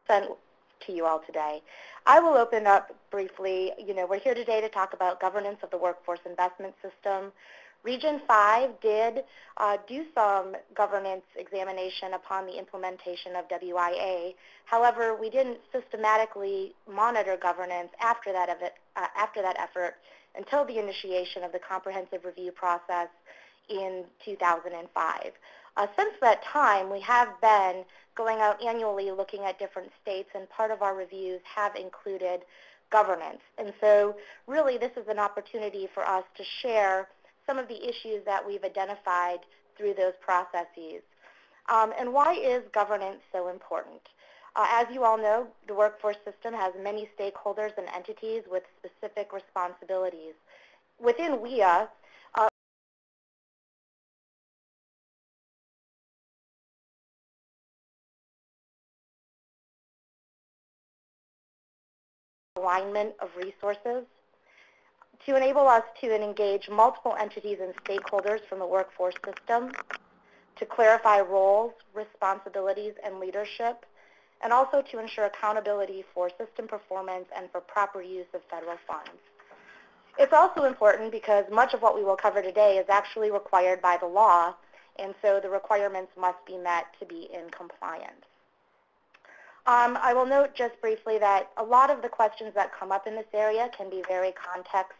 sent to you all today. I will open up briefly. We're here today to talk about governance of the workforce investment system. Region 5 did do some governance examination upon the implementation of WIA. However, we didn't systematically monitor governance after that effort until the initiation of the comprehensive review process in 2005. Since that time, we have been going out annually looking at different states, and part of our reviews have included governance. And so really this is an opportunity for us to share some of the issues that we've identified through those processes. And why is governance so important? As you all know, the workforce system has many stakeholders and entities with specific responsibilities. Within WIA, alignment of resources to enable us to engage multiple entities and stakeholders from the workforce system, to clarify roles, responsibilities, and leadership, and also to ensure accountability for system performance and for proper use of federal funds. It's also important because much of what we will cover today is actually required by the law, and so the requirements must be met to be in compliance. I will note just briefly that a lot of the questions that come up in this area can be very context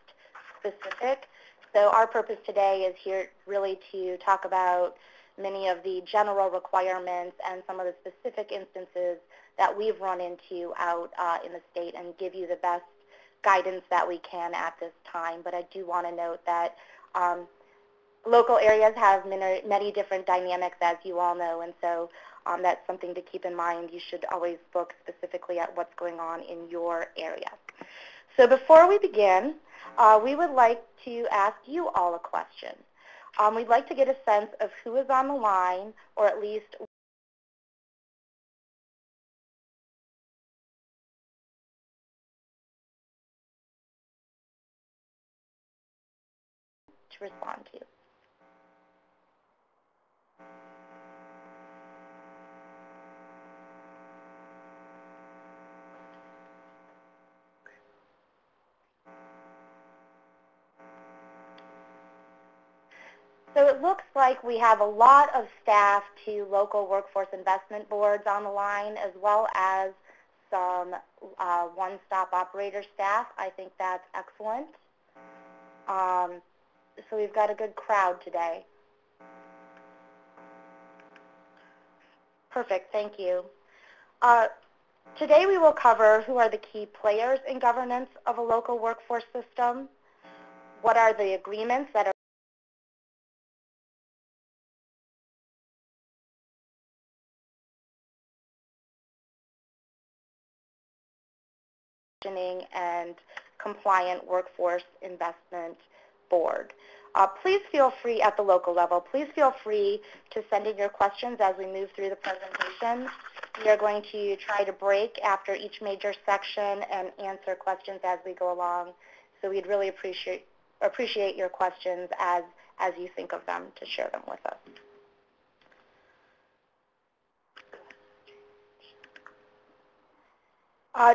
specific. So our purpose today is here really to talk about many of the general requirements and some of the specific instances that we've run into out in the state and give you the best guidance that we can at this time. But I do want to note that local areas have many different dynamics, as you all know, and so that's something to keep in mind. You should always look specifically at what's going on in your area. So before we begin, we would like to ask you all a question. We'd like to get a sense of who is on the line, or at least to respond to. So it looks like we have a lot of staff to local workforce investment boards on the line, as well as some one-stop operator staff. I think that's excellent. So we've got a good crowd today. Perfect, thank you. Today we will cover who are the key players in governance of a local workforce system, what are the agreements that are and compliant workforce investment board. Please feel free at the local level. Please feel free to send in your questions as we move through the presentation. We are going to try to break after each major section and answer questions as we go along. So we'd really appreciate your questions as you think of them to share them with us.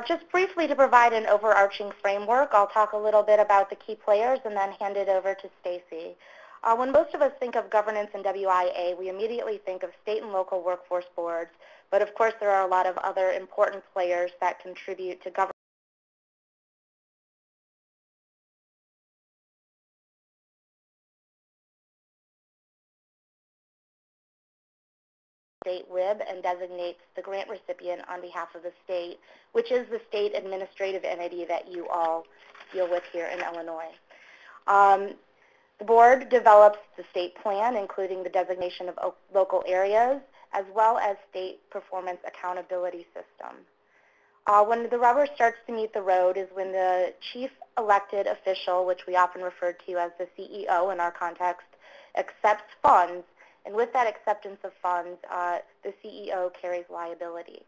Just briefly to provide an overarching framework, I'll talk a little bit about the key players and then hand it over to Stacy. When most of us think of governance in WIA, we immediately think of state and local workforce boards, but of course there are a lot of other important players that contribute to governance. State WIB and designates the grant recipient on behalf of the state, which is the state administrative entity that you all deal with here in Illinois. The board develops the state plan, including the designation of local areas, as well as state performance accountability system. When the rubber starts to meet the road is when the chief elected official, which we often refer to as the CEO in our context, accepts funds. And with that acceptance of funds, the CEO carries liability.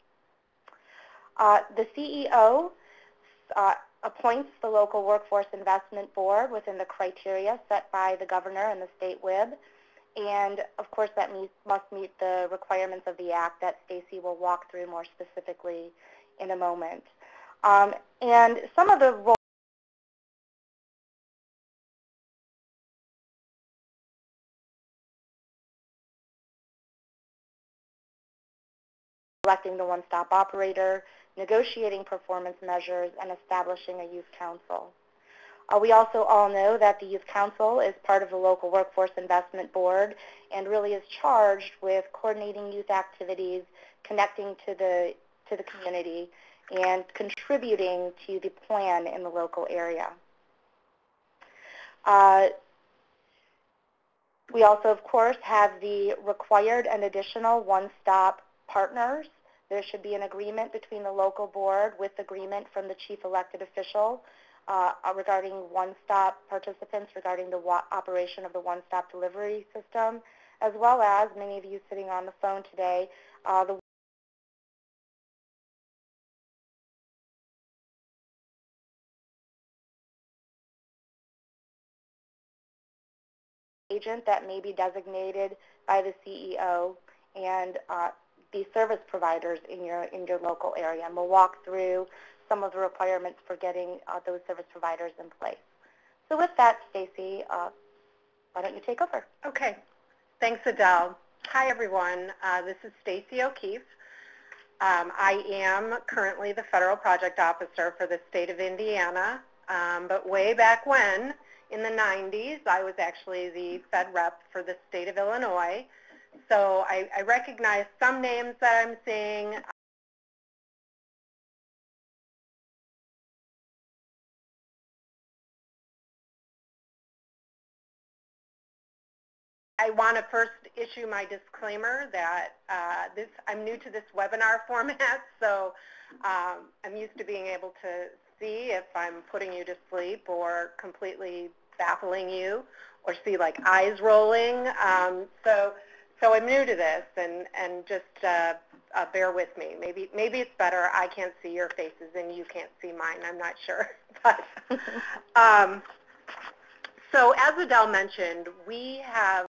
The CEO appoints the local workforce investment board within the criteria set by the governor and the state WIB, And of course that must meet the requirements of the Act that Stacy will walk through more specifically in a moment. And some of the roles selecting the one-stop operator, negotiating performance measures, and establishing a youth council. We also all know that the Youth Council is part of the local Workforce Investment Board and really is charged with coordinating youth activities, connecting to the community, and contributing to the plan in the local area. We also, of course, have the required and additional one-stop partners. There should be an agreement between the local board with agreement from the chief elected official regarding one-stop participants, regarding the operation of the one-stop delivery system, as well as many of you sitting on the phone today, the agent that may be designated by the CEO and the service providers in your local area. And we'll walk through some of the requirements for getting those service providers in place. So with that, Stacy, why don't you take over? Okay. Thanks, Adele. Hi, everyone. This is Stacy O'Keefe. I am currently the Federal Project Officer for the state of Indiana, but way back when, in the 90s, I was actually the Fed Rep for the state of Illinois. So I recognize some names that I'm seeing. I want to first issue my disclaimer that I'm new to this webinar format, so I'm used to being able to see if I'm putting you to sleep or completely baffling you, or see like eyes rolling. So I'm new to this, and just bear with me. Maybe it's better I can't see your faces and you can't see mine. I'm not sure, but so as Adele mentioned, we have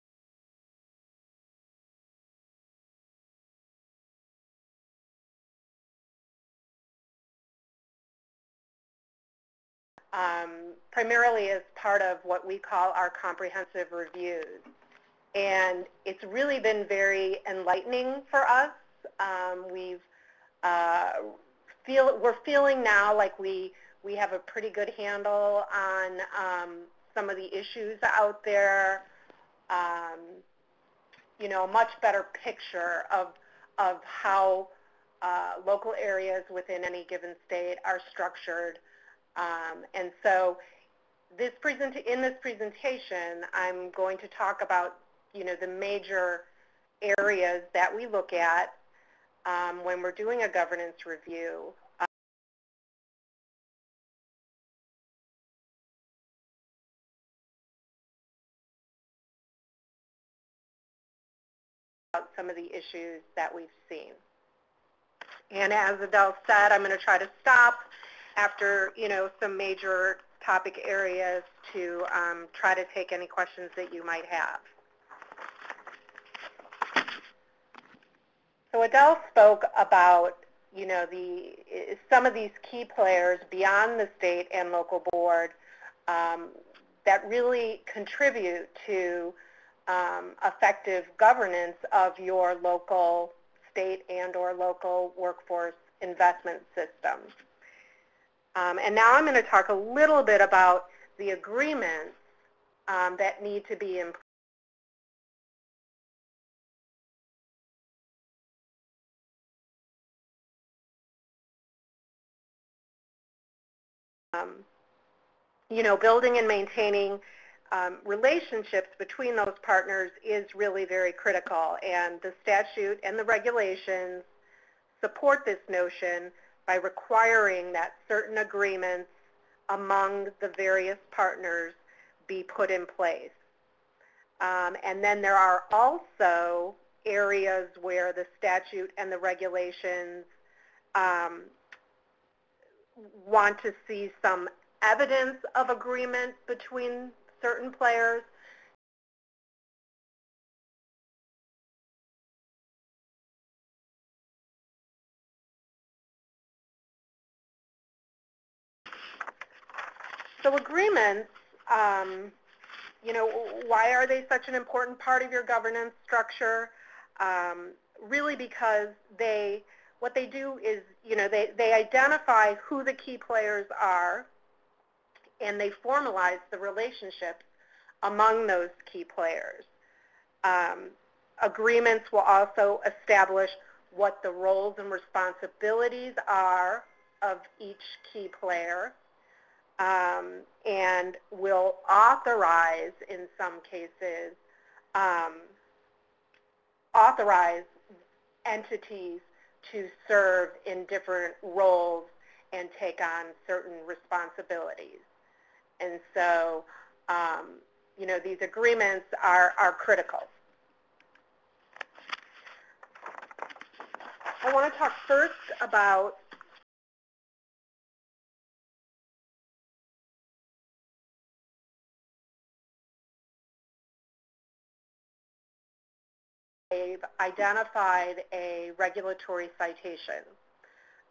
primarily as part of what we call our comprehensive reviews. And it's really been very enlightening for us. We're feeling now like we have a pretty good handle on some of the issues out there, you know, a much better picture of how local areas within any given state are structured. And so in this presentation, I'm going to talk about, you know, the major areas that we look at when we're doing a governance review. About some of the issues that we've seen. And as Adele said, I'm going to try to stop after, you know, some major topic areas to try to take any questions that you might have. So Adele spoke about, you know, some of these key players beyond the state and local board that really contribute to effective governance of your local, state, and or local workforce investment system. And now I'm going to talk a little bit about the agreements that need to be in place. You know, building and maintaining relationships between those partners is really very critical, and the statute and the regulations support this notion by requiring that certain agreements among the various partners be put in place. And then there are also areas where the statute and the regulations want to see some evidence of agreement between certain players. So agreements, you know, why are they such an important part of your governance structure? Really because what they do is, you know, they identify who the key players are, and they formalize the relationships among those key players. Agreements will also establish what the roles and responsibilities are of each key player, and will authorize, in some cases, authorize entities to serve in different roles and take on certain responsibilities. And so, you know, these agreements are critical. I want to talk first about they've identified a regulatory citation.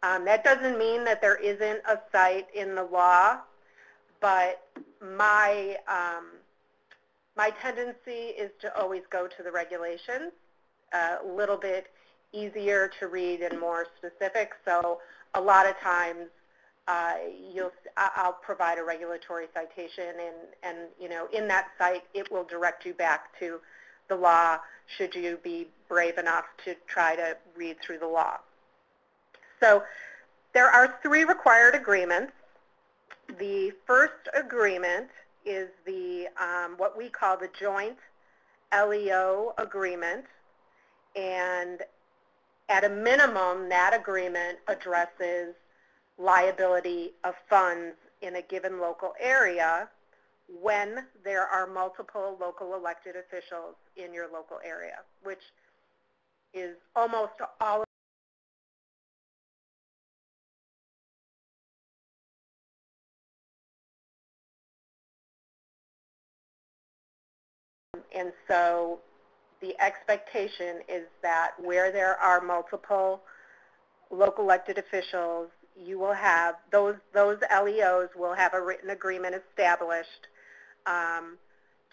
That doesn't mean that there isn't a cite in the law, but my tendency is to always go to the regulations, a little bit easier to read and more specific. So a lot of times I'll provide a regulatory citation, and you know, in that site it will direct you back to the law should you be brave enough to try to read through the law. So there are 3 required agreements. The first agreement is the what we call the joint LEO agreement, and at a minimum that agreement addresses liability of funds in a given local area when there are multiple local elected officials in your local area, which is almost all. And so the expectation is that where there are multiple local elected officials, you will have, those LEOs will have a written agreement established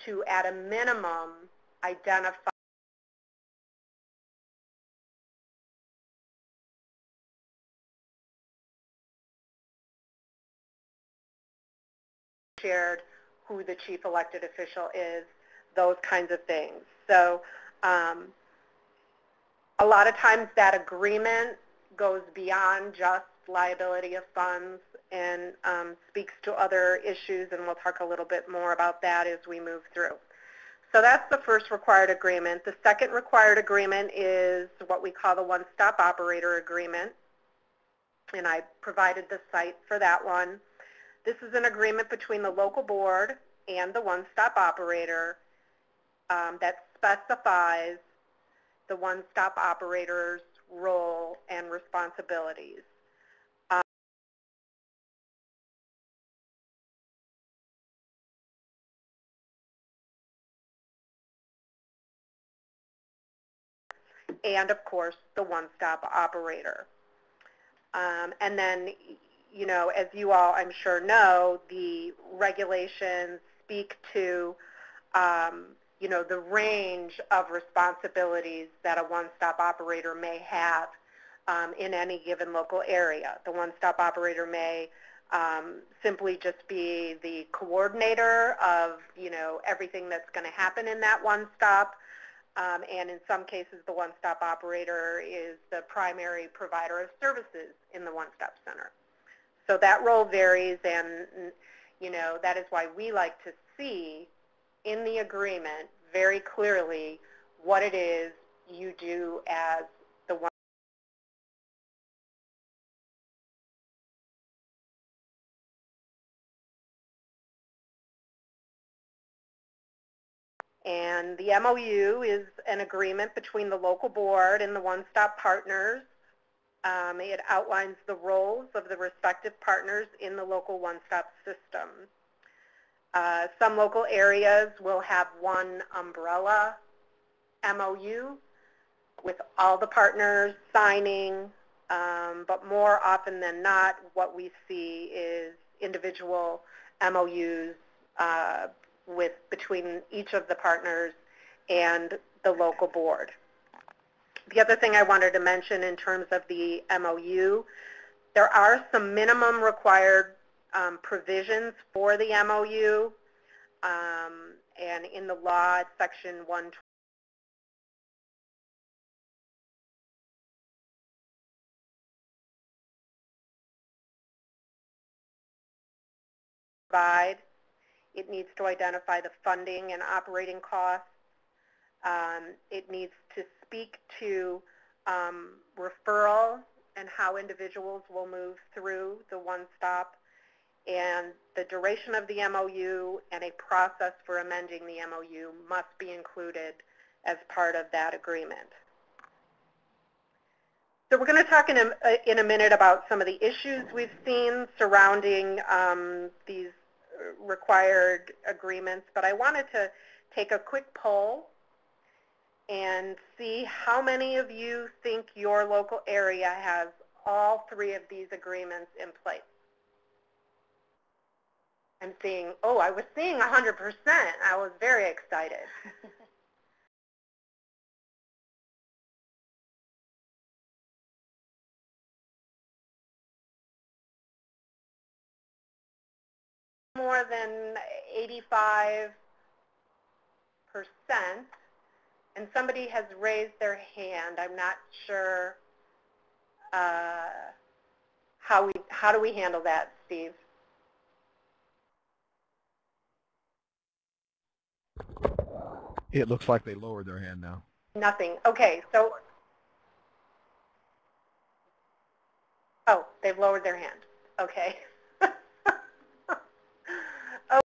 to, at a minimum, identify shared who the chief elected official is, those kinds of things. So a lot of times that agreement goes beyond just liability of funds and speaks to other issues, and we'll talk a little bit more about that as we move through. So that's the first required agreement. The second required agreement is what we call the one-stop operator agreement, and I provided the site for that one. This is an agreement between the local board and the one-stop operator that specifies the one-stop operator's role and responsibilities. And of course, the one-stop operator. And then, you know, as you all, I'm sure, know, the regulations speak to, you know, the range of responsibilities that a one-stop operator may have in any given local area. The one-stop operator may simply just be the coordinator of, you know, everything that's going to happen in that one-stop. And in some cases, the one-stop operator is the primary provider of services in the one-stop center. So that role varies, and, you know, that is why we like to see in the agreement very clearly what it is you do as the one. And the MOU is an agreement between the local board and the one-stop partners. It outlines the roles of the respective partners in the local one-stop system. Some local areas will have one umbrella MOU with all the partners signing, but more often than not, what we see is individual MOUs between each of the partners and the local board. The other thing I wanted to mention in terms of the MOU, there are some minimum required provisions for the MOU, and in the law, it's Section 120. It needs to identify the funding and operating costs. It needs to speak to referral and how individuals will move through the one-stop, and the duration of the MOU and a process for amending the MOU must be included as part of that agreement. So we're going to talk in a minute about some of the issues we've seen surrounding these required agreements, but I wanted to take a quick poll and see how many of you think your local area has all three of these agreements in place. I'm seeing, oh, I was seeing 100%. I was very excited. More than 85%, and somebody has raised their hand. I'm not sure how do we handle that, Steve? It looks like they lowered their hand now. Nothing. Okay, so, oh, they've lowered their hand. Okay. Oh.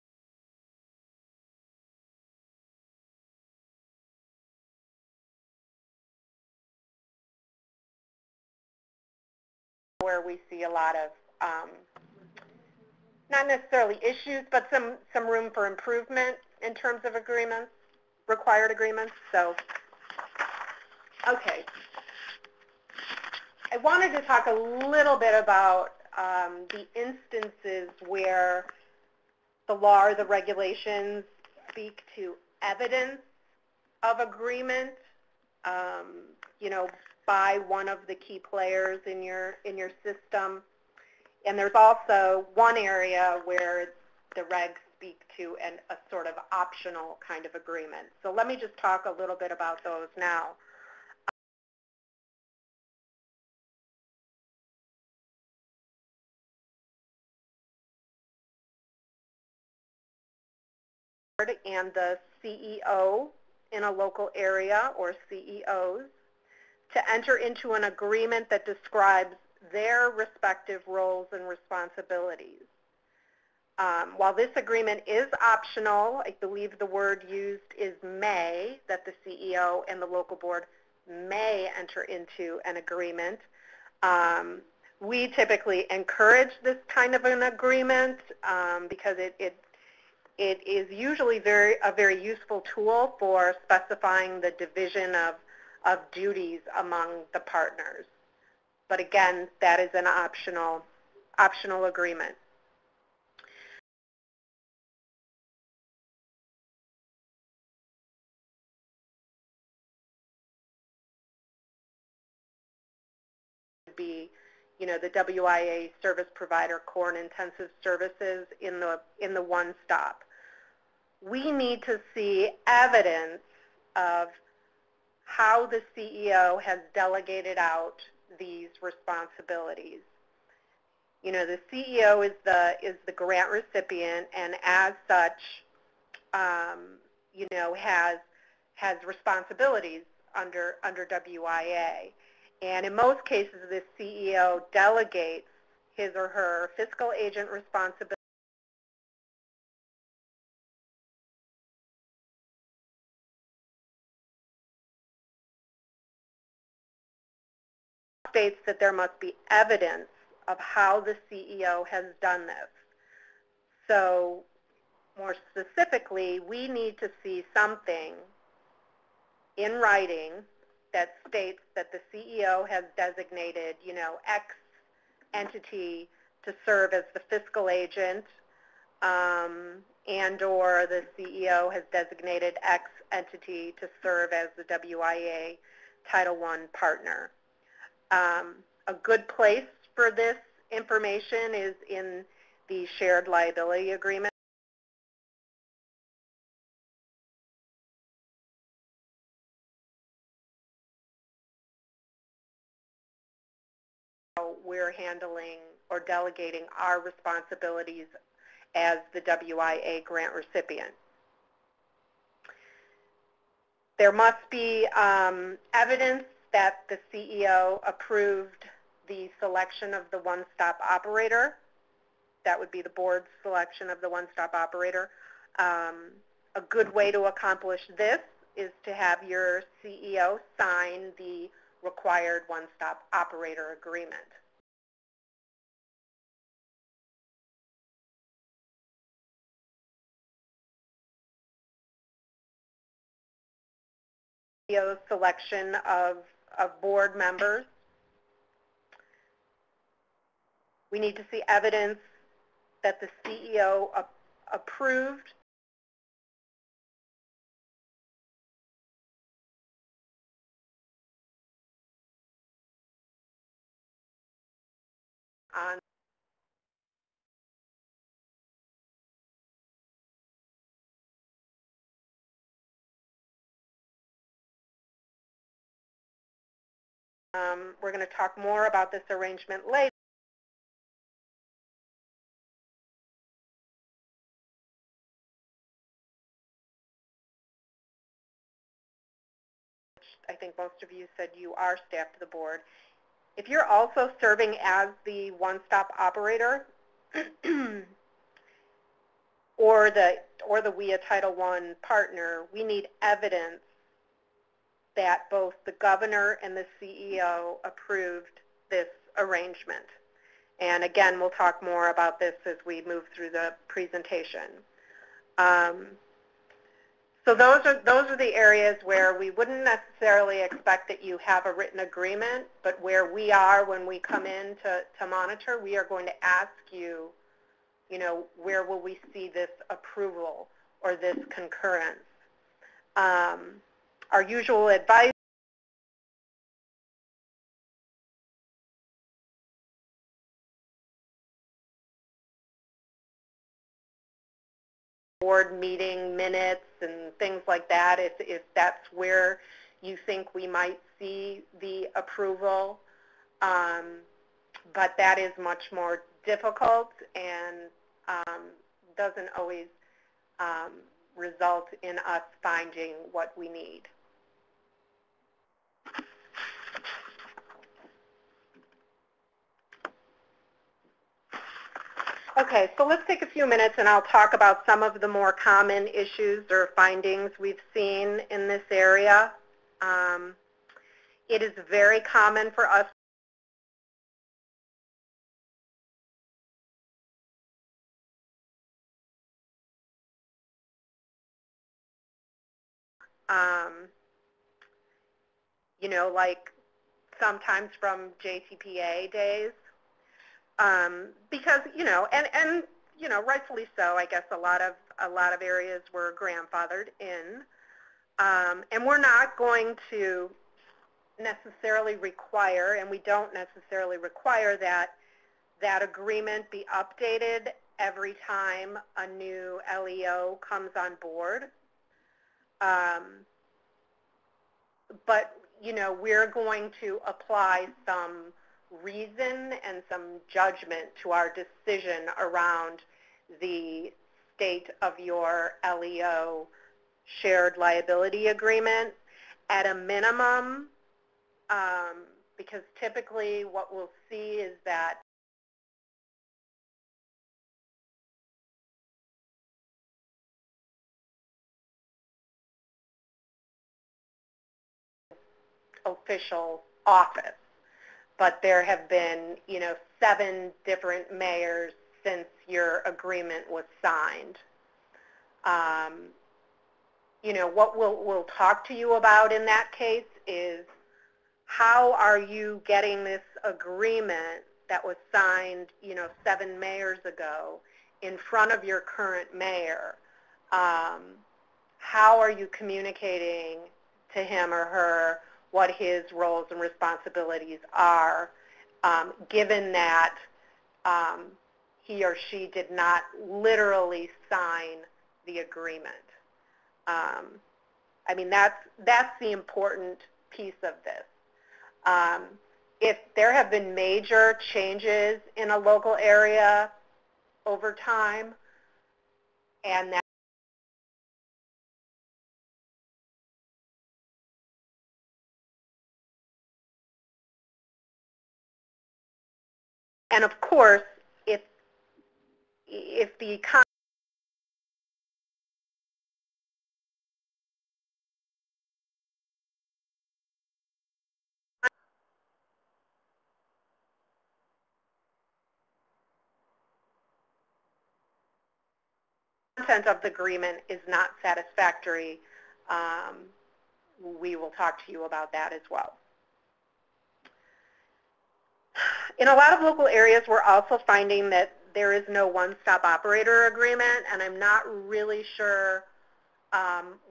Where we see a lot of, not necessarily issues, but some room for improvement in terms of agreements, required agreements. So, okay. I wanted to talk a little bit about the instances where the law or the regulations speak to evidence of agreement, you know, by one of the key players in your system. And there's also one area where the regs speak to a sort of optional kind of agreement. So let me just talk a little bit about those now. And the CEO in a local area, or CEOs, to enter into an agreement that describes their respective roles and responsibilities. While this agreement is optional, I believe the word used is may, that the CEO and the local board may enter into an agreement. We typically encourage this kind of an agreement because it is usually a very useful tool for specifying the division of duties among the partners. But again, that is an optional agreement. Be, you know, the WIA service provider, core and intensive services in the one stop. We need to see evidence of how the CEO has delegated out these responsibilities. You know, the CEO is the grant recipient, and as such, you know, has responsibilities under WIA. And in most cases, the CEO delegates his or her fiscal agent responsibility states that there must be evidence of how the CEO has done this. So more specifically, we need to see something in writing that states that the CEO has designated, you know, X entity to serve as the fiscal agent and or the CEO has designated X entity to serve as the WIA Title I partner. A good place for this information is in the shared liability agreement. We're handling or delegating our responsibilities as the WIA grant recipient. There must be evidence that the CEO approved the selection of the one-stop operator. That would be the board's selection of the one-stop operator. A good way to accomplish this is to have your CEO sign the required one-stop operator agreement. CEO's selection of board members. We need to see evidence that the CEO approved on we're going to talk more about this arrangement later. I think most of you said you are staff to the board. If you're also serving as the one-stop operator or the WIA Title I partner, we need evidence that both the governor and the CEO approved this arrangement. And again, we'll talk more about this as we move through the presentation. So those are the areas where we wouldn't necessarily expect that you have a written agreement, but where we are when we come in to monitor, we are going to ask you, where will we see this approval or this concurrence? Our usual advice board meeting minutes and things like that, if that's where you think we might see the approval. But that is much more difficult and doesn't always result in us finding what we need. Okay, so let's take a few minutes and I'll talk about some of the more common issues or findings we've seen in this area. It is very common for us like sometimes from JTPA days. Because and rightfully so. I guess a lot of areas were grandfathered in, and we're not going to necessarily require, and we don't necessarily require that agreement be updated every time a new LEO comes on board. But we're going to apply some reason and some judgment to our decision around the state of your LEO shared liability agreement at a minimum, because typically what we'll see is that official office. But there have been, 7 different mayors since your agreement was signed. What we'll talk to you about in that case is how are you getting this agreement that was signed, 7 mayors ago in front of your current mayor, how are you communicating to him or her what his roles and responsibilities are, given that he or she did not literally sign the agreement. I mean, that's the important piece of this. If there have been major changes in a local area over time, and of course, if the content of the agreement is not satisfactory, we will talk to you about that as well. In a lot of local areas, we're also finding that there is no one-stop operator agreement, and I'm not really sure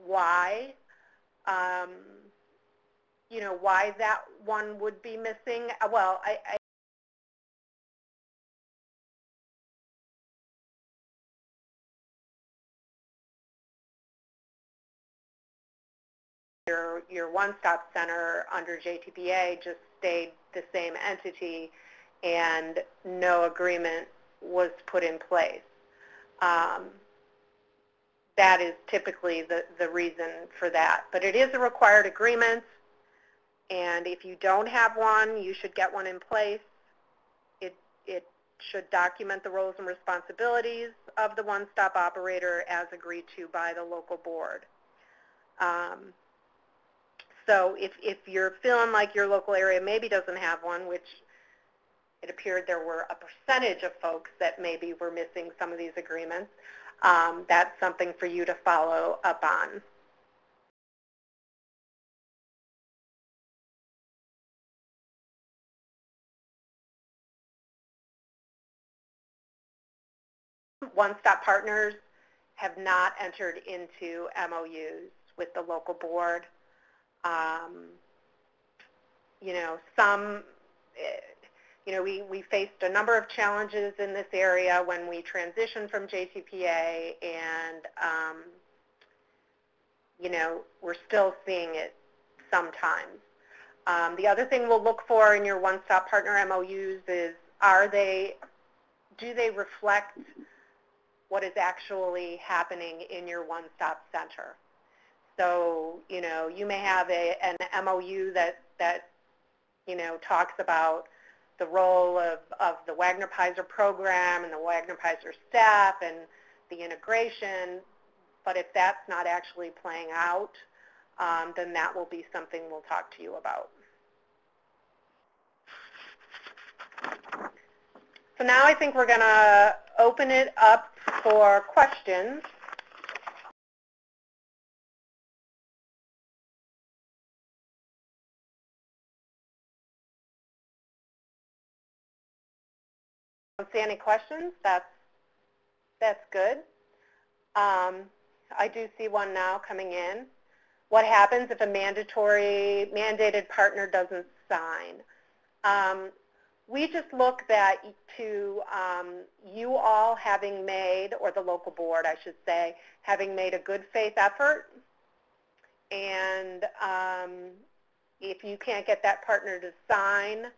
why. You know, why that one would be missing. Well, your one-stop center under JTPA just stayed the same entity and no agreement was put in place. That is typically the reason for that. But it is a required agreement, and if you don't have one, you should get one in place. It should document the roles and responsibilities of the one-stop operator as agreed to by the local board. So if you're feeling like your local area maybe doesn't have one, which it appeared there were a percentage of folks that maybe were missing some of these agreements, that's something for you to follow up on. One-stop partners have not entered into MOUs with the local board. You know, we faced a number of challenges in this area when we transitioned from JTPA, and, you know, we're still seeing it sometimes. The other thing we'll look for in your one-stop partner MOUs is, do they reflect what is actually happening in your one-stop center? So, you know, you may have an MOU that you know, talks about the role of the Wagner-Pizer program and the Wagner-Pizer staff and the integration, but if that's not actually playing out, then that will be something we'll talk to you about. So now I think we're going to open it up for questions. Don't see any questions. That's good. I do see one now coming in. What happens if a mandated partner doesn't sign? We just look to you all having made, or the local board, I should say, having made a good faith effort. And if you can't get that partner to sign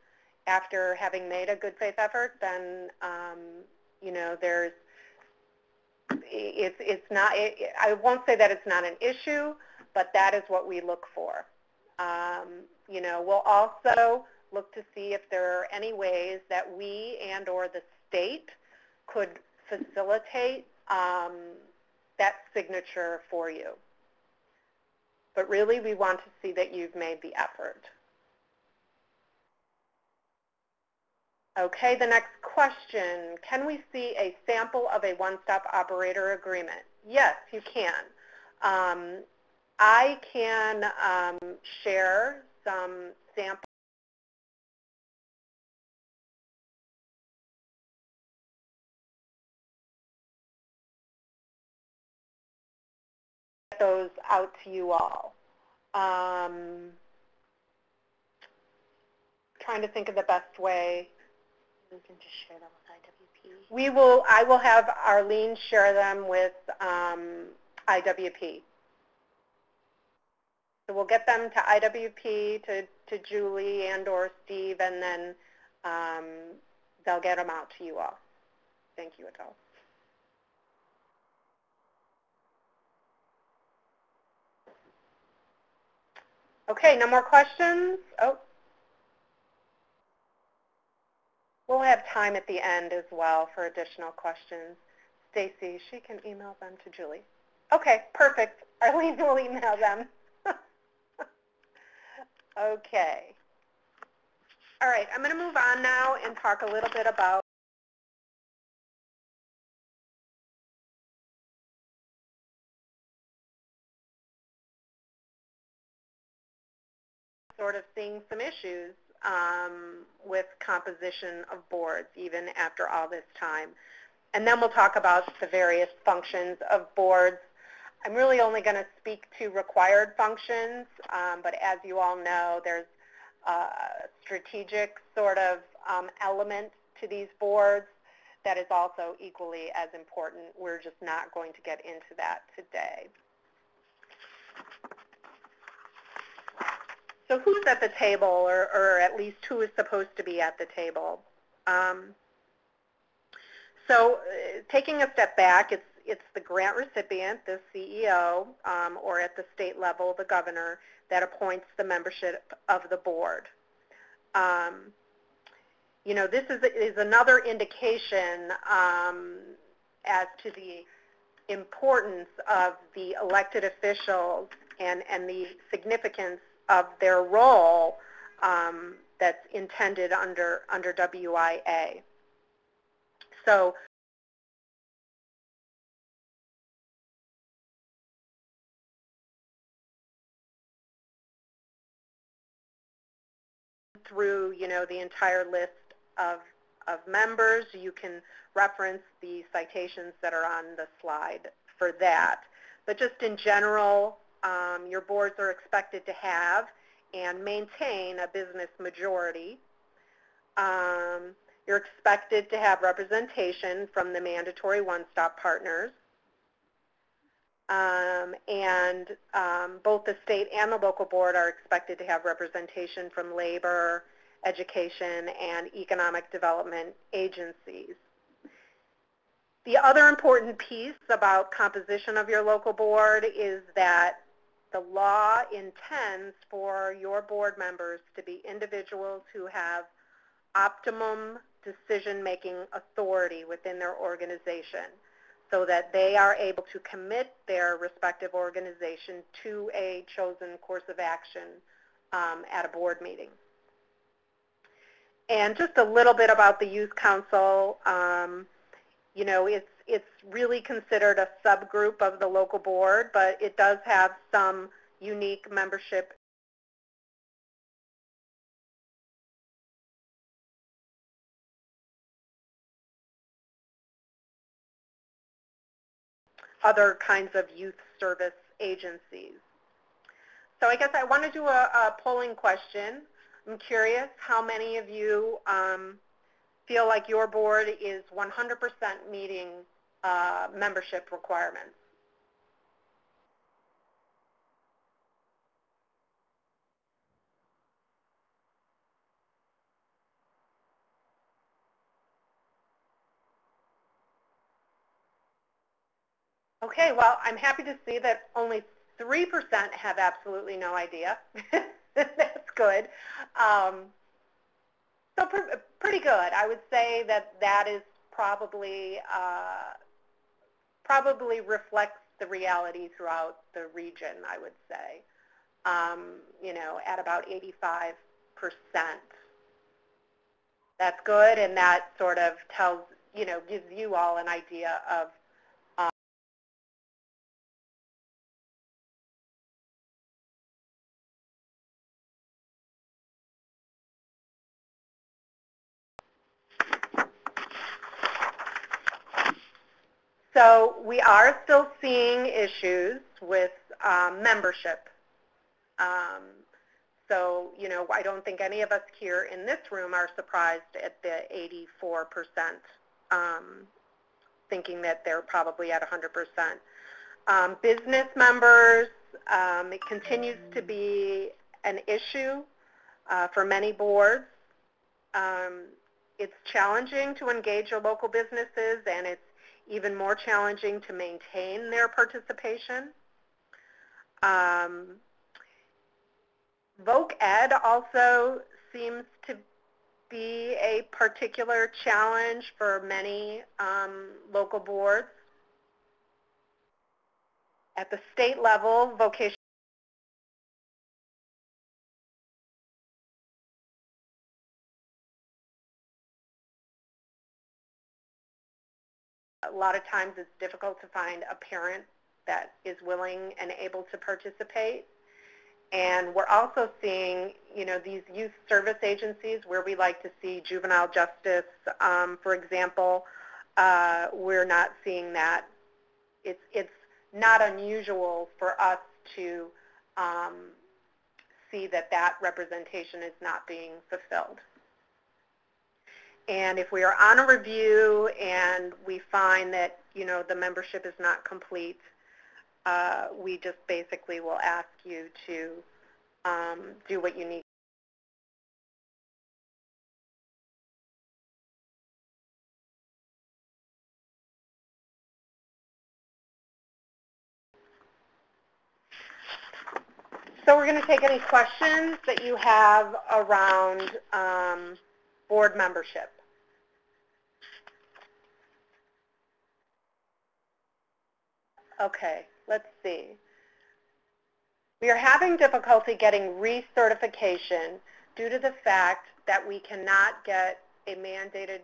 after having made a good faith effort, then you know, it's not. I won't say that it's not an issue, but that is what we look for. You know, we'll also look to see if there are any ways that we and/or the state could facilitate that signature for you. But really, we want to see that you've made the effort. Okay, the next question. Can we see a sample of a one-stop operator agreement? Yes, you can. I can share some samples. those out to you all. Trying to think of the best way. We can just share them with IWP. I will have Arlene share them with IWP. So we'll get them to IWP, to Julie and or Steve, and then they'll get them out to you all. Thank you, Adele. Okay, no more questions? Oh. We'll have time at the end as well for additional questions. Stacy, she can email them to Julie. Okay, perfect. Arlene will email them. Okay. All right, I'm going to move on now and talk a little bit about sort of seeing some issues with composition of boards even after all this time. And then we'll talk about the various functions of boards. I'm really only going to speak to required functions, but as you all know, there's a strategic sort of element to these boards that is also equally as important. We're just not going to get into that today. So who's at the table, or at least who is supposed to be at the table? Taking a step back, it's the grant recipient, the CEO, or at the state level, the governor, that appoints the membership of the board. You know, this is another indication as to the importance of the elected officials and the significance of their role that's intended under WIA. So through, you know, the entire list of members, you can reference the citations that are on the slide for that. But just in general, your boards are expected to have and maintain a business majority. You're expected to have representation from the mandatory one-stop partners. Both the state and the local board are expected to have representation from labor, education, and economic development agencies. The other important piece about composition of your local board is that the law intends for your board members to be individuals who have optimum decision-making authority within their organization, so that they are able to commit their respective organization to a chosen course of action at a board meeting. And just a little bit about the Youth Council. You know, it's really considered a subgroup of the local board, but it does have some unique membership. Other kinds of youth service agencies. So I guess I want to do a polling question. I'm curious how many of you feel like your board is 100% meeting membership requirements. Okay, well, I'm happy to see that only 3% have absolutely no idea. That's good. So pretty good. I would say that is probably reflects the reality throughout the region, I would say, you know, at about 85%. That's good, and that sort of tells, you know, gives you all an idea of So we are still seeing issues with membership. So, you know, I don't think any of us here in this room are surprised at the 84%, thinking that they're probably at 100%. Business members, it continues to be an issue for many boards. It's challenging to engage your local businesses, and it's even more challenging to maintain their participation. Voc Ed also seems to be a particular challenge for many local boards. At the state level, vocational a lot of times it's difficult to find a parent that is willing and able to participate. And we're also seeing, you know, these youth service agencies where we like to see juvenile justice, for example, we're not seeing that. It's not unusual for us to see that that representation is not being fulfilled. And if we are on a review and we find that, you know, the membership is not complete, we just basically will ask you to do what you need. So we're going to take any questions that you have around board membership. Okay, let's see. We are having difficulty getting recertification due to the fact that we cannot get a mandated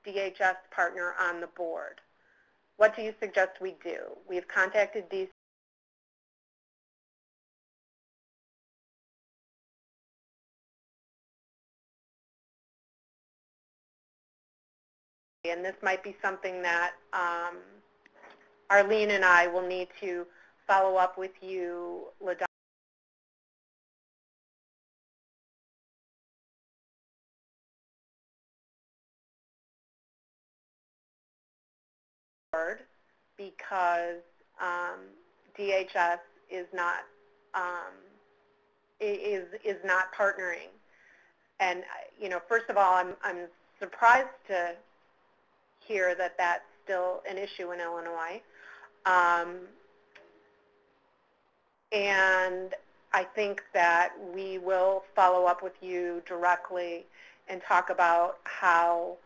DHS partner on the board. What do you suggest we do? We've contacted DC. And this might be something that Arlene and I will need to follow up with you, LaDonna. Because DHS is not partnering, and you know, first of all, I'm surprised to hear that that's still an issue in Illinois, and I think that we will follow up with you directly and talk about how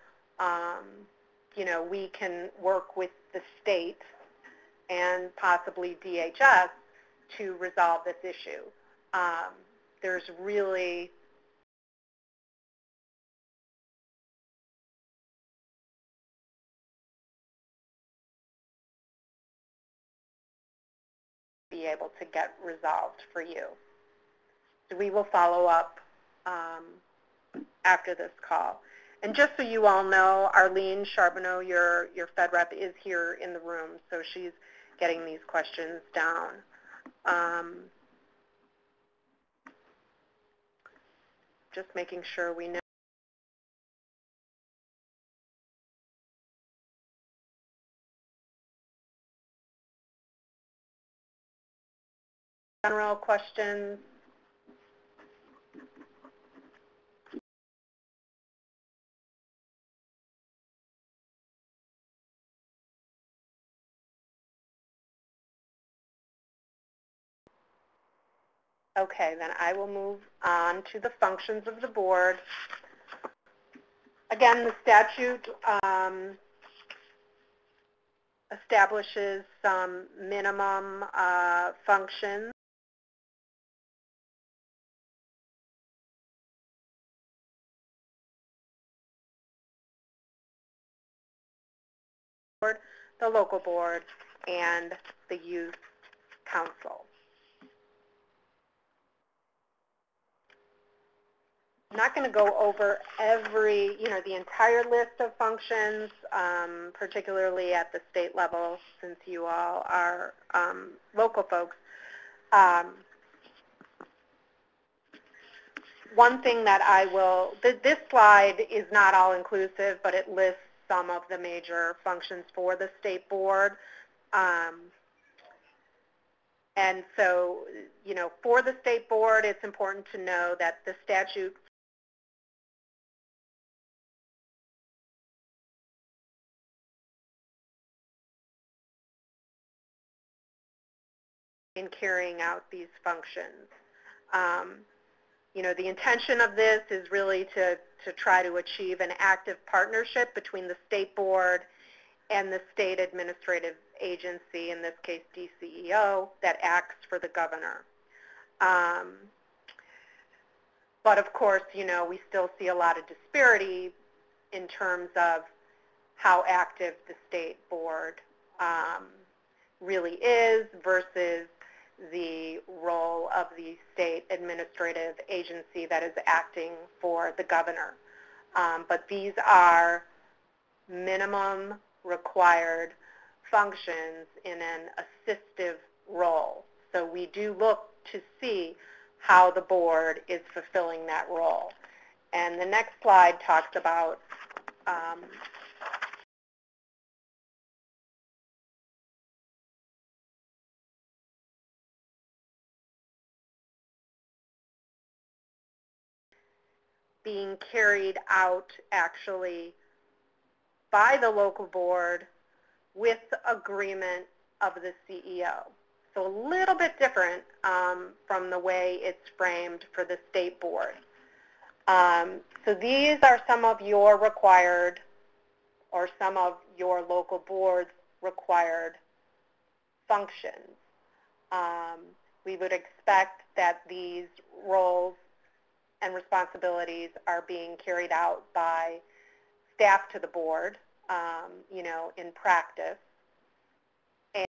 you know, we can work with the state and possibly DHS to resolve this issue. There's really be able to get resolved for you. So we will follow up after this call. And just so you all know, Arlene Charbonneau, your Fed rep, is here in the room, so she's getting these questions down. Just making sure we know. General questions. Okay, then I will move on to the functions of the board. Again, the statute establishes some minimum functions. The local board and the youth council. I'm not going to go over every, you know, the entire list of functions, particularly at the state level, since you all are local folks. One thing that this slide is not all inclusive, but it lists some of the major functions for the state board. And so, for the state board, it's important to know that the statute in carrying out these functions. The intention of this is really to try to achieve an active partnership between the state board and the state administrative agency, in this case DCEO, that acts for the governor. But of course, we still see a lot of disparity in terms of how active the state board really is versus the role of the state administrative agency that is acting for the governor. But these are minimum required functions in an assistive role. So we do look to see how the board is fulfilling that role. And the next slide talks about being carried out actually by the local board with agreement of the CEO. So a little bit different from the way it's framed for the state board. So these are some of your required, or some of your local board's required functions. We would expect that these roles and responsibilities are being carried out by staff to the board, in practice. And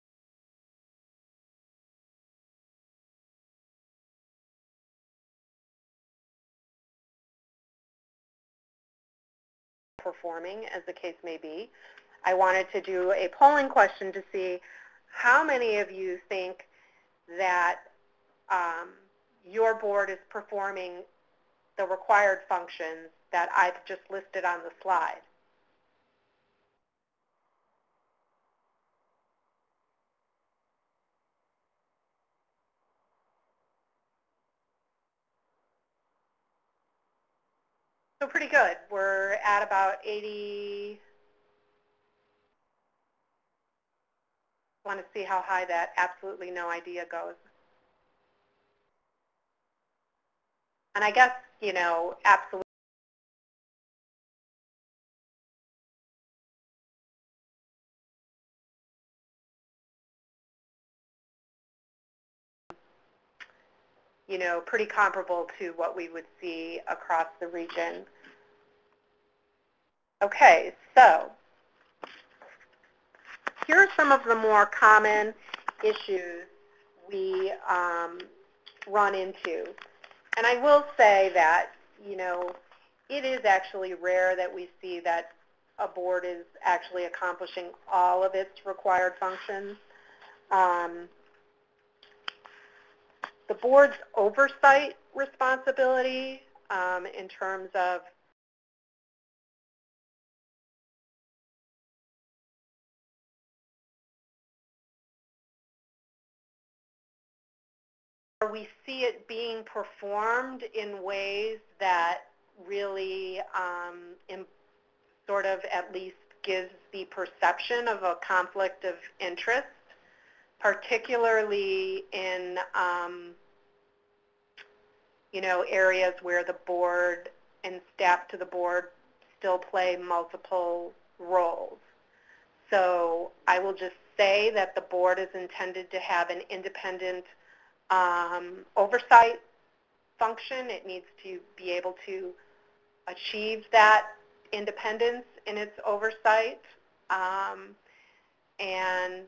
performing, as the case may be. I wanted to do a polling question to see how many of you think that your board is performing the required functions that I've just listed on the slide. So pretty good. We're at about 80. I want to see how high that absolutely no idea goes. And I guess, absolutely. Pretty comparable to what we would see across the region. Okay, so here are some of the more common issues we run into. And I will say that, it is actually rare that we see that a board is actually accomplishing all of its required functions. The board's oversight responsibility in terms of we see it being performed in ways that really sort of at least gives the perception of a conflict of interest, particularly in areas where the board and staff to the board still play multiple roles. So I will just say that the board is intended to have an independent oversight function. It needs to be able to achieve that independence in its oversight. And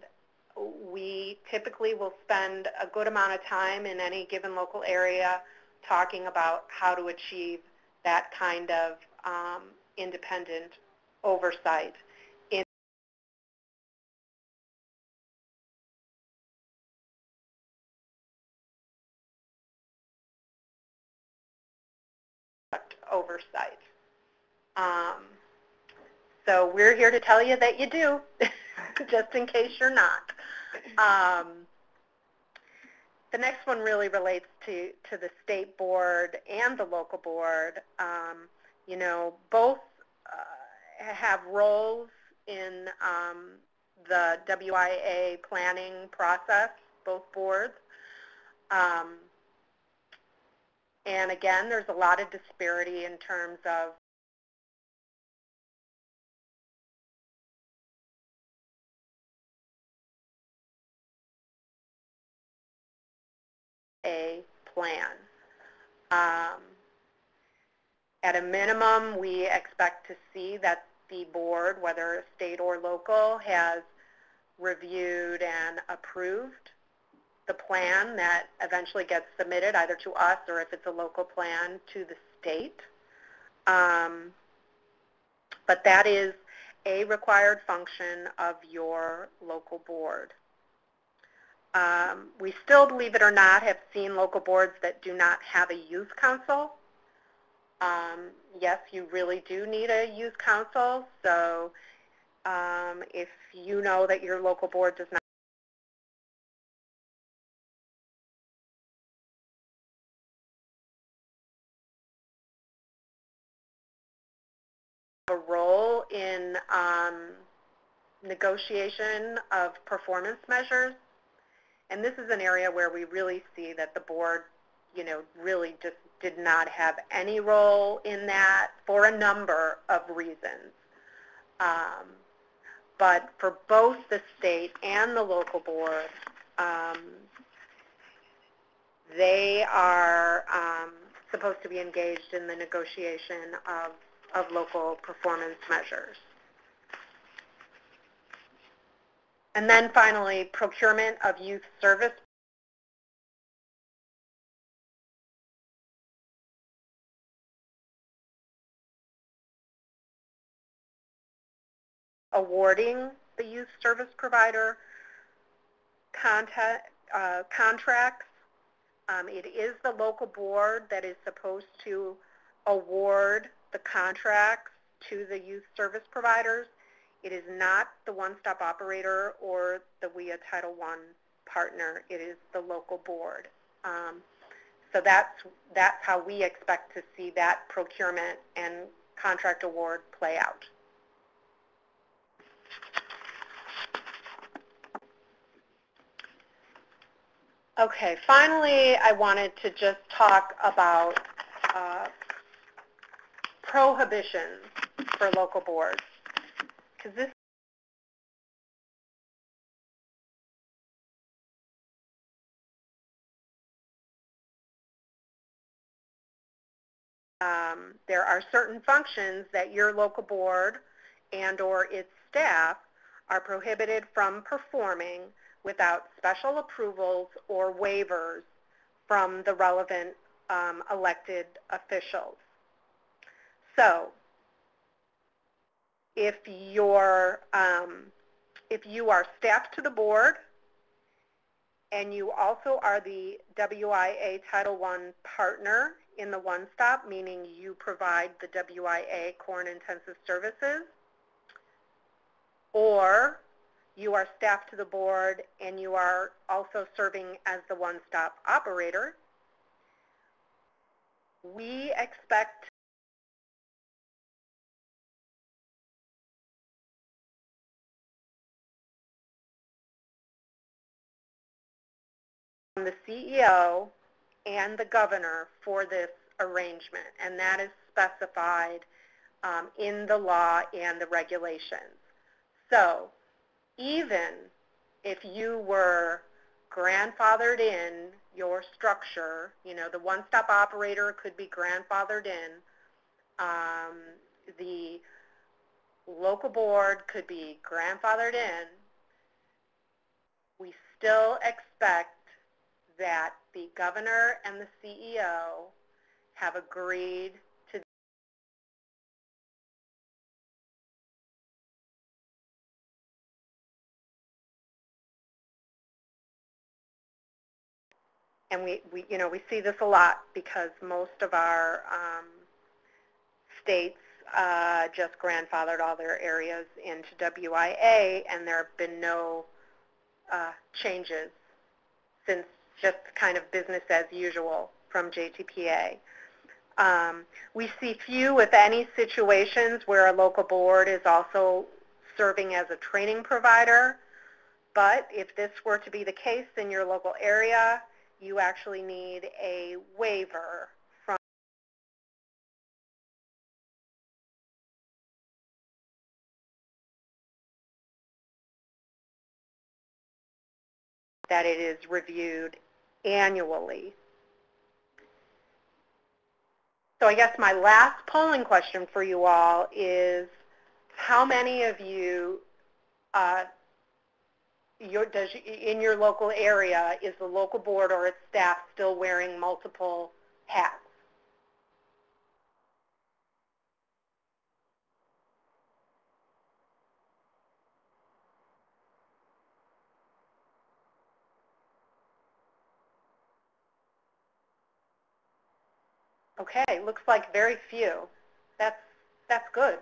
we typically will spend a good amount of time in any given local area talking about how to achieve that kind of independent oversight. oversight. So we're here to tell you that you do, just in case you're not. The next one really relates to the state board and the local board. You know, both have roles in the WIA planning process, both boards. And again, there's a lot of disparity in terms of a plan. At a minimum, we expect to see that the board, whether state or local, has reviewed and approved the plan that eventually gets submitted either to us or, if it's a local plan, to the state. But that is a required function of your local board. We still, believe it or not, have seen local boards that do not have a youth council. Yes, you really do need a youth council, so if you know that your local board does not have a role in negotiation of performance measures, and this is an area where we really see that the board, you know, really just did not have any role in that for a number of reasons. But for both the state and the local board, they are supposed to be engaged in the negotiation of local performance measures. And then finally, procurement of youth service. Awarding the youth service provider contracts. It is the local board that is supposed to award the contracts to the youth service providers. It is not the one-stop operator or the WIA Title I partner. It is the local board. So that's how we expect to see that procurement and contract award play out. Okay, finally, I wanted to just talk about prohibitions for local boards, because this there are certain functions that your local board and or its staff are prohibited from performing without special approvals or waivers from the relevant elected officials. So if you are staffed to the board and you also are the WIA Title I partner in the one-stop, meaning you provide the WIA core and intensive services, or you are staffed to the board and you are also serving as the one-stop operator, we expect the CEO and the governor for this arrangement, and that is specified in the law and the regulations. So even if you were grandfathered in your structure, you know, the one-stop operator could be grandfathered in, the local board could be grandfathered in, we still expect that the governor and the CEO have agreed to, and we see this a lot because most of our states just grandfathered all their areas into WIA, and there have been no changes since, just kind of business as usual from JTPA. We see few, if any, situations where a local board is also serving as a training provider, but if this were to be the case in your local area, you actually need a waiver from that it is reviewed annually. So I guess my last polling question for you all is, how many of you, in your local area, is the local board or its staff still wearing multiple hats? Okay, looks like very few. That's good.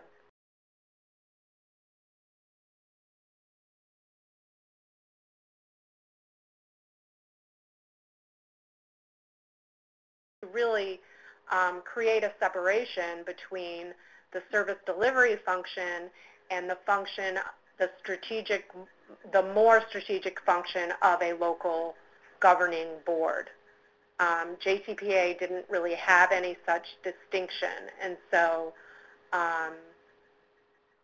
Really create a separation between the service delivery function and the function, the more strategic function of a local governing board. JTPA didn't really have any such distinction, and so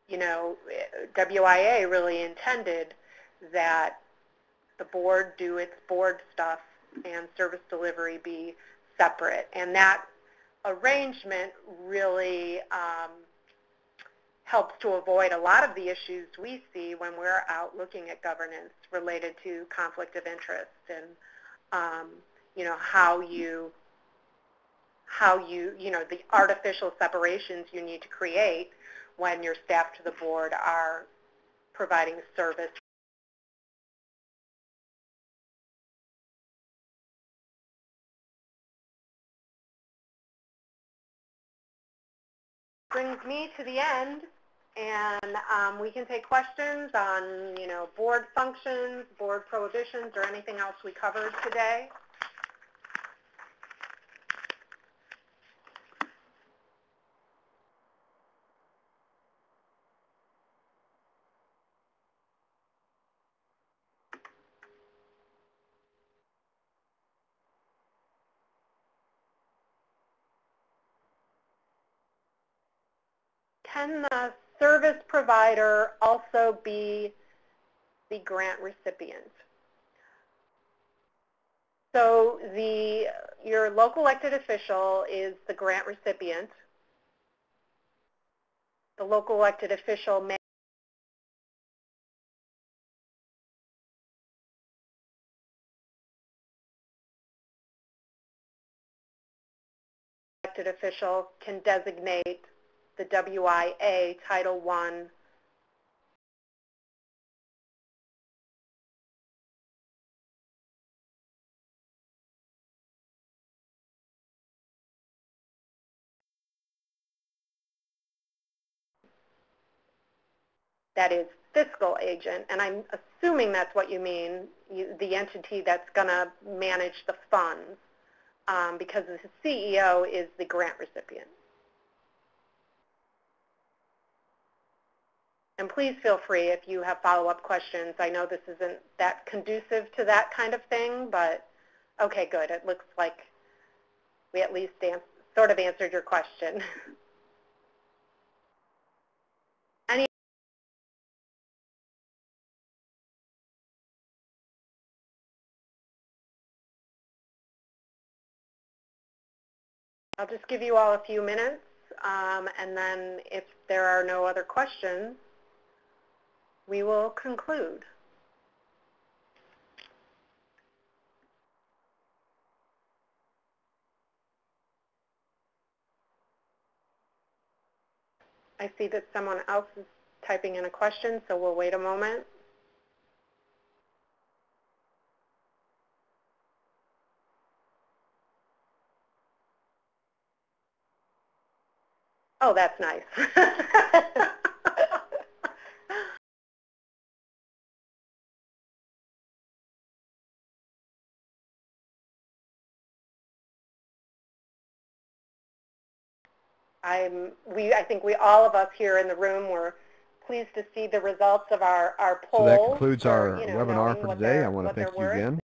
you know, WIA really intended that the board do its board stuff and service delivery be separate. And that arrangement really helps to avoid a lot of the issues we see when we're out looking at governance related to conflict of interest and you know, how you know, the artificial separations you need to create when your staff to the board are providing service. Brings me to the end, and we can take questions on, you know, board functions, board prohibitions, or anything else we covered today. Can the service provider also be the grant recipient? So your local elected official is the grant recipient. The local elected official may elected official can designate the WIA Title I that is fiscal agent, and I'm assuming that's what you mean, the entity that's going to manage the funds, because the CEO is the grant recipient. And please feel free if you have follow-up questions. I know this isn't that conducive to that kind of thing, but okay, good. It looks like we at least sort of answered your question. I'll just give you all a few minutes, and then if there are no other questions, we will conclude. I see that someone else is typing in a question, so we'll wait a moment. Oh, that's nice. I think all of us here in the room were pleased to see the results of our So that polls. concludes for, our you know, webinar knowing for what today. I they're want to thank you worth. again.